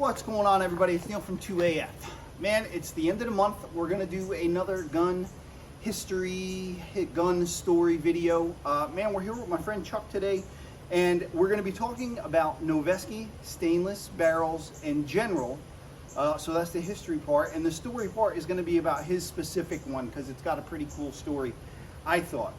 What's going on, everybody? It's Neil from 2AF. Man, it's the end of the month. We're going to do another gun history, gun story video. Man, we're here with my friend Chuck today, and we're going to be talking about Noveske Stainless barrels in general. So that's the history part, and the story part is going to be about his specific one because it's got a pretty cool story, I thought.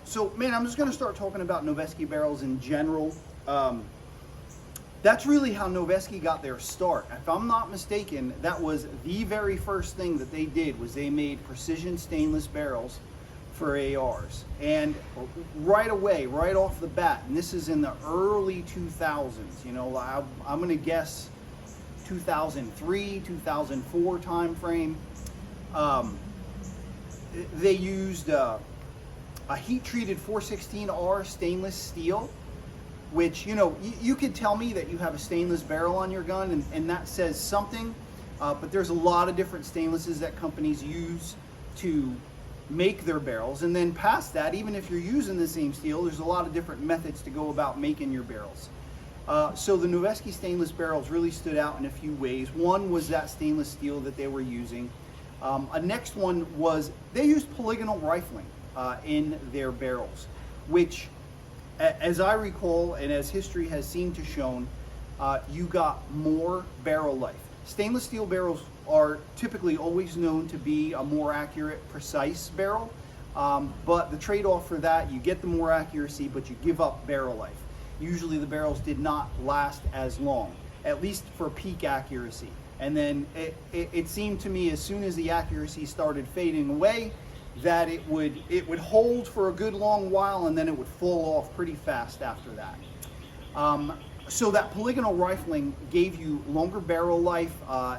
So, man, I'm just going to start talking about Noveske barrels in general. That's really how Noveske got their start. If I'm not mistaken, that was the very first thing that they did, was they made precision stainless barrels for ARs. And right away, right off the bat, and this is in the early 2000s, you know, I'm going to guess 2003, 2004 time frame. They used a heat-treated 416R stainless steel, which, you know, you could tell me that you have a stainless barrel on your gun, and that says something, but there's a lot of different stainlesses that companies use to make their barrels. And then past that, even if you're using the same steel, there's a lot of different methods to go about making your barrels. So the Noveske stainless barrels really stood out in a few ways. One was that stainless steel that they were using. A next one was they used polygonal rifling in their barrels, which, as I recall, and as history has seemed to shown, you got more barrel life. Stainless steel barrels are typically always known to be a more accurate, precise barrel, but the trade-off for that, you get the more accuracy, but you give up barrel life. Usually the barrels did not last as long, at least for peak accuracy. And then it seemed to me, as soon as the accuracy started fading away, that it would hold for a good long while, and then it would fall off pretty fast after that. So that polygonal rifling gave you longer barrel life.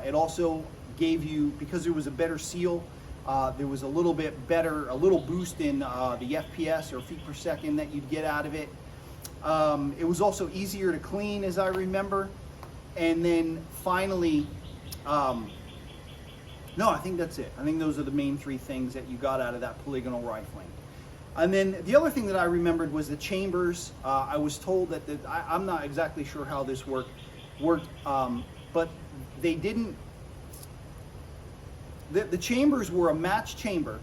It also gave you, because there was a better seal, there was a little bit better, a little boost in the FPS, or feet per second, that you'd get out of it. It was also easier to clean, as I remember. And then finally, no, I think that's it. I think those are the main three things that you got out of that polygonal rifling. And then the other thing that I remembered was the chambers. I was told that I'm not exactly sure how this worked, but they didn't. The chambers were a match chamber,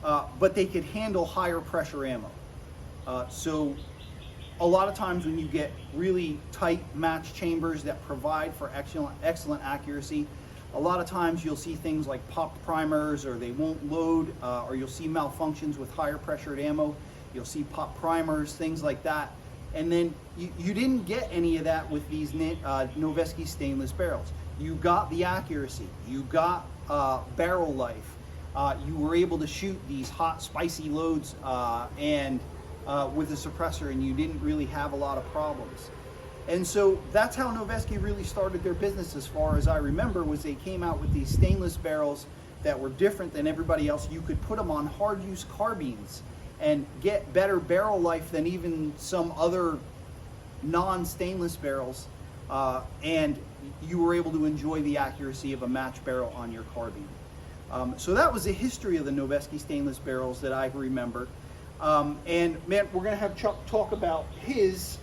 but they could handle higher pressure ammo. So a lot of times when you get really tight match chambers that provide for excellent accuracy, a lot of times you'll see things like popped primers, or they won't load, or you'll see malfunctions with higher pressured ammo. You'll see popped primers, things like that. And then you didn't get any of that with these Noveske stainless barrels. You got the accuracy, you got barrel life, you were able to shoot these hot, spicy loads and with a suppressor, and you didn't really have a lot of problems. And so that's how Noveske really started their business, as far as I remember, was they came out with these stainless barrels that were different than everybody else. You could put them on hard-use carbines and get better barrel life than even some other non-stainless barrels, and you were able to enjoy the accuracy of a match barrel on your carbine. So that was the history of the Noveske stainless barrels that I remember. And man, we're going to have Chuck talk about his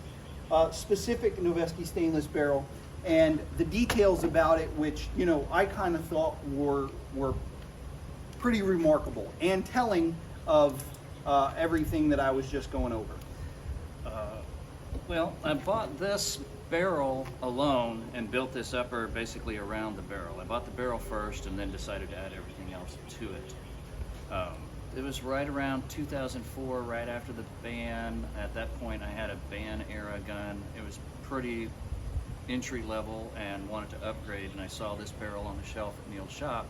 specific Noveske stainless barrel and the details about it, which, you know, I kind of thought were pretty remarkable and telling of everything that I was just going over. Well, I bought this barrel alone and built this upper basically around the barrel. I bought the barrel first and then decided to add everything else to it. It was right around 2004, right after the ban. At that point, I had a ban era gun. It was pretty entry level and wanted to upgrade, and I saw this barrel on the shelf at Neil's shop,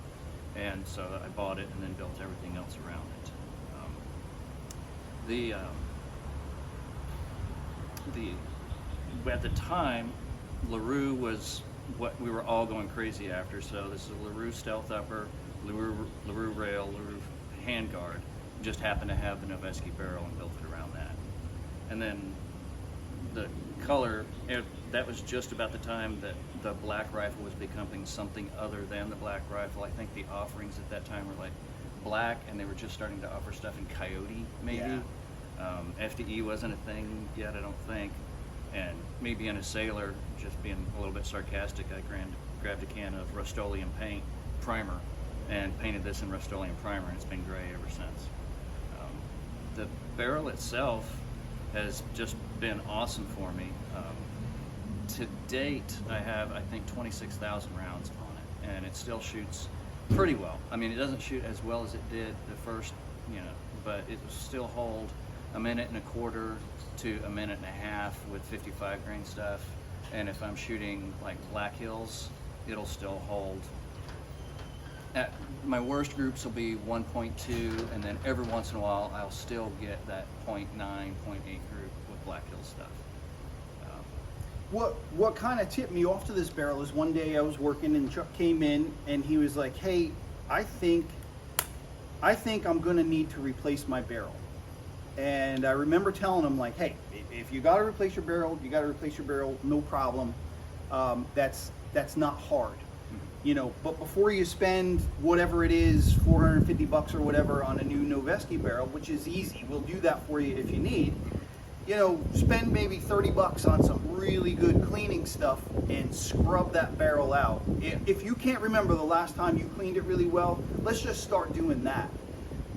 and so I bought it and then built everything else around it. At the time, LaRue was what we were all going crazy after. So this is a LaRue stealth upper, LaRue rail, LaRue handguard. Just happened to have the Noveske barrel and built it around that. And then the color, that was just about the time that the black rifle was becoming something other than the black rifle. I think the offerings at that time were like black, and they were just starting to offer stuff in coyote, maybe. Yeah. FDE wasn't a thing yet, I don't think. And me being a sailor, just being a little bit sarcastic, I grabbed a can of Rust-Oleum paint primer and painted this in Rust-Oleum primer, and it's been gray ever since. The barrel itself has just been awesome for me. To date, I have, I think, 26,000 rounds on it, and it still shoots pretty well. I mean, it doesn't shoot as well as it did the first, but it will still hold a minute and a quarter to a minute and a half with 55 grain stuff. And if I'm shooting like Black Hills, it'll still hold. At my worst groups will be 1.2, and then every once in a while I'll still get that 0.9, 0.8 group with Black Hills stuff. What kind of tipped me off to this barrel is one day I was working and Chuck came in and he was like, "Hey, I think I'm gonna need to replace my barrel." And I remember telling him, like, "Hey, if you gotta replace your barrel, you gotta replace your barrel, no problem. That's not hard. But before you spend whatever it is, $450 or whatever on a new Noveske barrel, which is easy, we'll do that for you if you need, spend maybe $30 on some really good cleaning stuff and scrub that barrel out. If you can't remember the last time you cleaned it really well, let's just start doing that."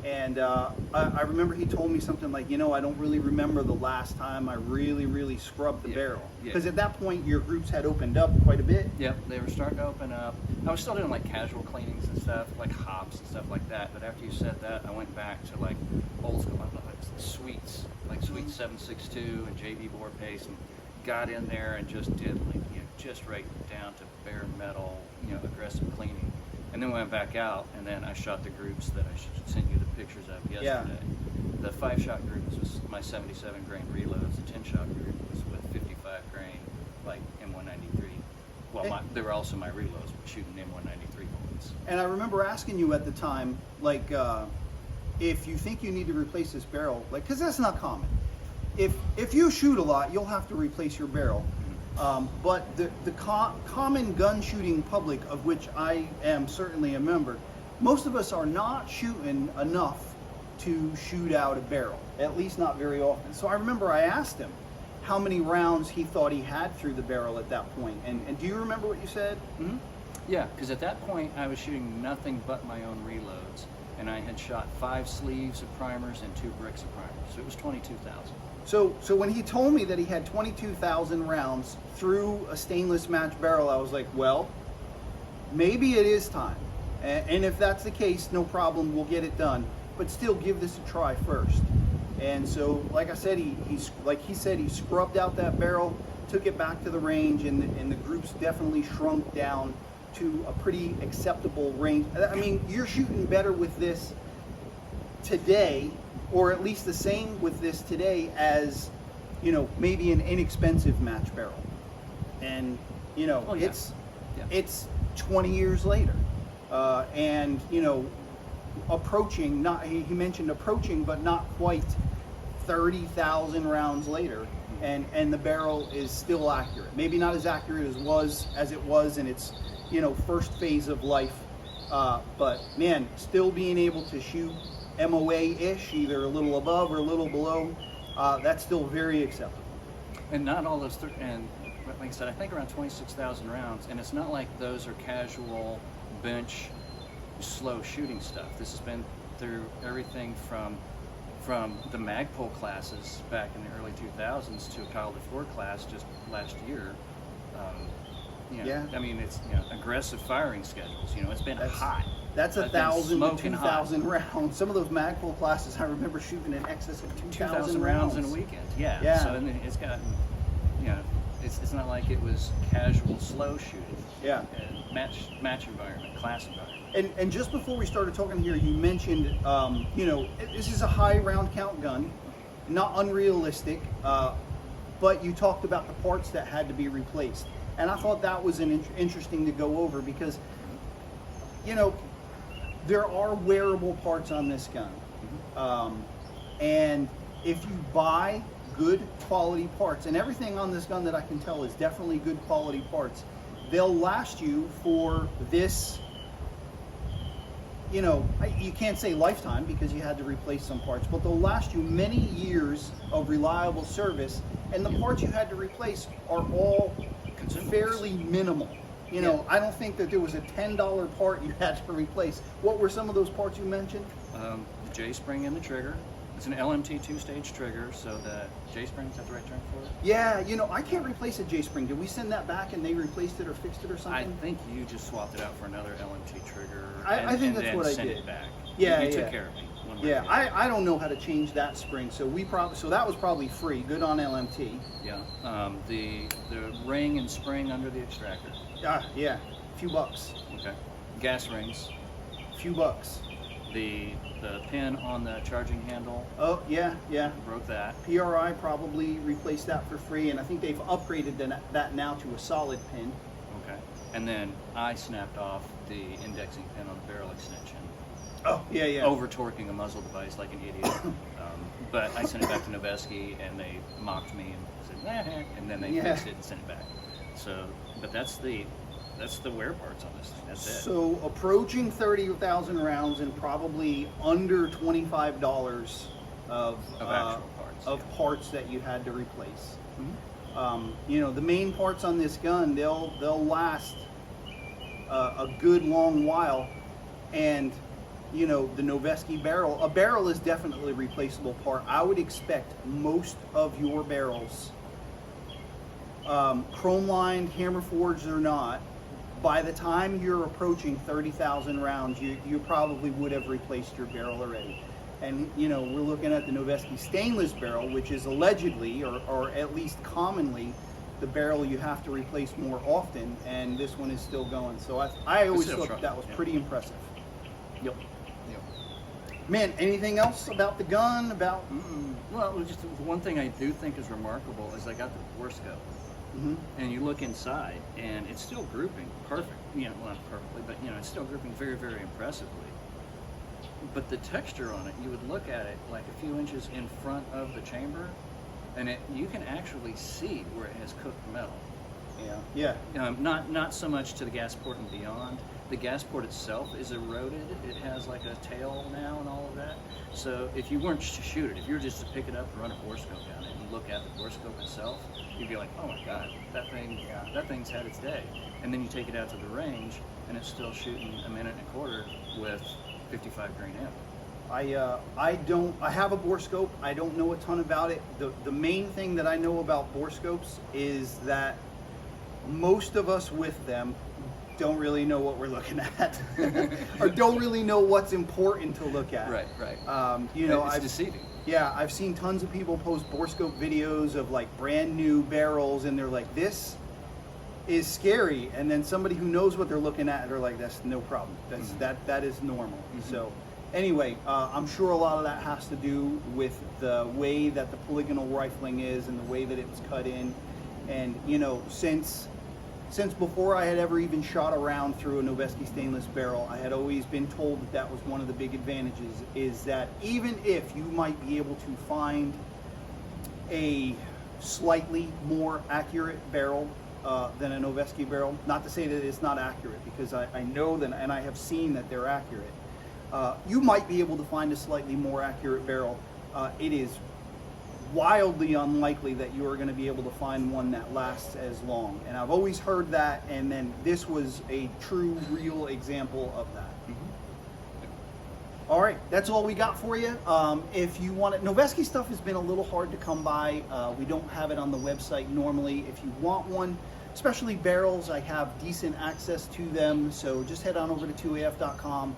And I remember he told me something like, "I don't really remember the last time I really scrubbed the barrel." Because at that point, your groups had opened up quite a bit. Yep, they were starting to open up. I was still doing like casual cleanings and stuff, like hops and stuff like that. But after you said that, I went back to like old school, like sweets, like Sweet 762 and JB bore paste, and got in there and just did like just right down to bare metal, aggressive cleaning. And then went back out, and then I shot the groups that I sent you the pictures of yesterday. Yeah. The 5-shot group was my 77 grain reloads. The 10-shot group was with 55 grain, like M193. Well, they were also my reloads, shooting M193 bullets. And I remember asking you at the time, like, if you think you need to replace this barrel, like, because that's not common. If you shoot a lot, you'll have to replace your barrel. But the common gun shooting public, of which I am certainly a member, most of us are not shooting enough to shoot out a barrel, at least not very often. So I remember I asked him how many rounds he thought he had through the barrel at that point. And do you remember what you said? Mm-hmm. Yeah, because at that point I was shooting nothing but my own reloads, and I had shot 5 sleeves of primers and 2 bricks of primers, so it was 22,000. So when he told me that he had 22,000 rounds through a stainless match barrel, I was like, well, maybe it is time. And if that's the case, no problem, we'll get it done. But still, give this a try first. And so, like I said, he scrubbed out that barrel, took it back to the range, and the groups definitely shrunk down to a pretty acceptable range. I mean, you're shooting better with this today, or at least the same with this today as, maybe an inexpensive match barrel. And, it's 20 years later. And, approaching, he mentioned approaching, but not quite 30,000 rounds later. And the barrel is still accurate. Maybe not as accurate as it was in its, first phase of life. But man, still being able to shoot MOA-ish, either a little above or a little below, that's still very acceptable. And not all those, and like I said, I think around 26,000 rounds, and it's not like those are casual bench, slow shooting stuff. This has been through everything from the Magpul classes back in the early 2000s to a Kyle DeFleur class just last year. I mean, it's aggressive firing schedules. It's been hot. That's 1,000 to 2,000 rounds. Some of those Magpul classes, I remember shooting in excess of 2,000 rounds in a weekend. Yeah. So and it's gotten, it's not like it was casual slow shooting. Yeah. Match environment, class environment. And just before we started talking here, you mentioned, this is a high round count gun, not unrealistic, but you talked about the parts that had to be replaced. And I thought that was interesting to go over because, there are wearable parts on this gun. And if you buy good quality parts, and everything on this gun that I can tell is definitely good quality parts, they'll last you for this, you can't say lifetime because you had to replace some parts, but they'll last you many years of reliable service and the parts you had to replace are all Consumables. fairly minimal. You know, I don't think that there was a $10 part you had to replace. What were some of those parts you mentioned? The J-spring and the trigger. It's an LMT two-stage trigger, so the J-spring, is that the right term for it? Yeah, you know, I can't replace a J-spring. Did we send that back and they replaced it or fixed it or I something? think you just swapped it out for another LMT trigger. I think and that's then what I sent did. it back. Yeah, you yeah. took care of me. One way or Yeah, the other. I don't know how to change that spring, so that was probably free. Good on LMT. Yeah. The ring and spring under the extractor. Yeah, few bucks. Okay. Gas rings. Few bucks. The pin on the charging handle. Oh yeah. Broke that. PRI probably replaced that for free, and I think they've upgraded that now to a solid pin. Okay. And then I snapped off the indexing pin on the barrel extension. Oh yeah. Over torquing a muzzle device like an idiot. But I sent it back to Noveske and they mocked me and said, nah, and then they fixed it and sent it back. So, but that's the wear parts on this thing. That's it. So approaching 30,000 rounds and probably under $25 of actual parts, parts that you had to replace. Mhm. You know, the main parts on this gun, they'll last a good long while, and you know, the Noveske barrel, a barrel is definitely a replaceable part. I would expect most of your barrels, chrome lined, hammer forged or not, by the time you're approaching 30,000 rounds, you probably would have replaced your barrel already. And you know, we're looking at the Noveske Stainless barrel, which is allegedly, or at least commonly, the barrel you have to replace more often, and this one is still going. So I always thought that was pretty impressive. Yep. Man, anything else about the gun? Well, just one thing I do think is remarkable is I got the bore scope. Mm-hmm. And you look inside, and it's still grouping perfect. You know, well, not perfectly, but you know, it's still grouping very, very impressively. But the texture on it, you would look at it like a few inches in front of the chamber, and you can actually see where it has cooked metal. Yeah. Not so much to the gas port and beyond. The gas port itself is eroded. It has like a tail now and all of that. So if you weren't to shoot it, if you were just to pick it up and run a bore scope down it and look at the bore scope itself, you'd be like, oh my God, that thing's had its day. And then you take it out to the range, and it's still shooting a minute and a quarter with 55 grain ammo. I have a bore scope. I don't know a ton about it. The main thing that I know about bore scopes is that most of us with them don't really know what we're looking at, or don't really know what's important to look at. Right. You know, it's deceiving. Yeah, I've seen tons of people post bore scope videos of like brand new barrels, and they're like, this is scary. And then somebody who knows what they're looking at, they're like, that's no problem. That's that is normal. So anyway, I'm sure a lot of that has to do with the way that the polygonal rifling is and the way that it was cut in. And you know, since before I had ever even shot a round through a Noveske Stainless barrel, I had always been told that was one of the big advantages, is that even if you might be able to find a slightly more accurate barrel than a Noveske barrel, not to say that it's not accurate, because I know that, and I have seen that they're accurate, you might be able to find a slightly more accurate barrel. It is wildly unlikely that you are going to be able to find one that lasts as long. And I've always heard that, and then this was a true, real example of that. All right, that's all we got for you. If you want it, Noveske stuff has been a little hard to come by. We don't have it on the website normally. If you want one, especially barrels, I have decent access to them. So just head on over to 2af.com.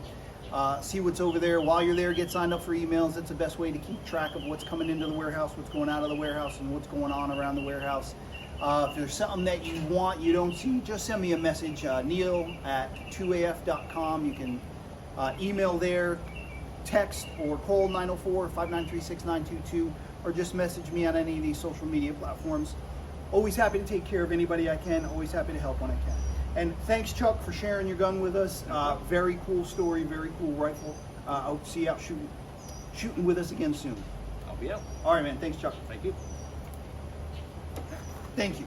See what's over there. While you're there, get signed up for emails. That's the best way to keep track of what's coming into the warehouse, what's going out of the warehouse, and what's going on around the warehouse. If there's something that you want, you don't see, just send me a message, Neil at 2af.com. You can email there, text, or call 904-593-6922, or just message me on any of these social media platforms. Always happy to take care of anybody I can. Always happy to help when I can. And thanks, Chuck, for sharing your gun with us. Very cool story, very cool rifle. I hope to see you out shooting with us again soon. I'll be out. All right, man. Thanks, Chuck. Thank you. Thank you.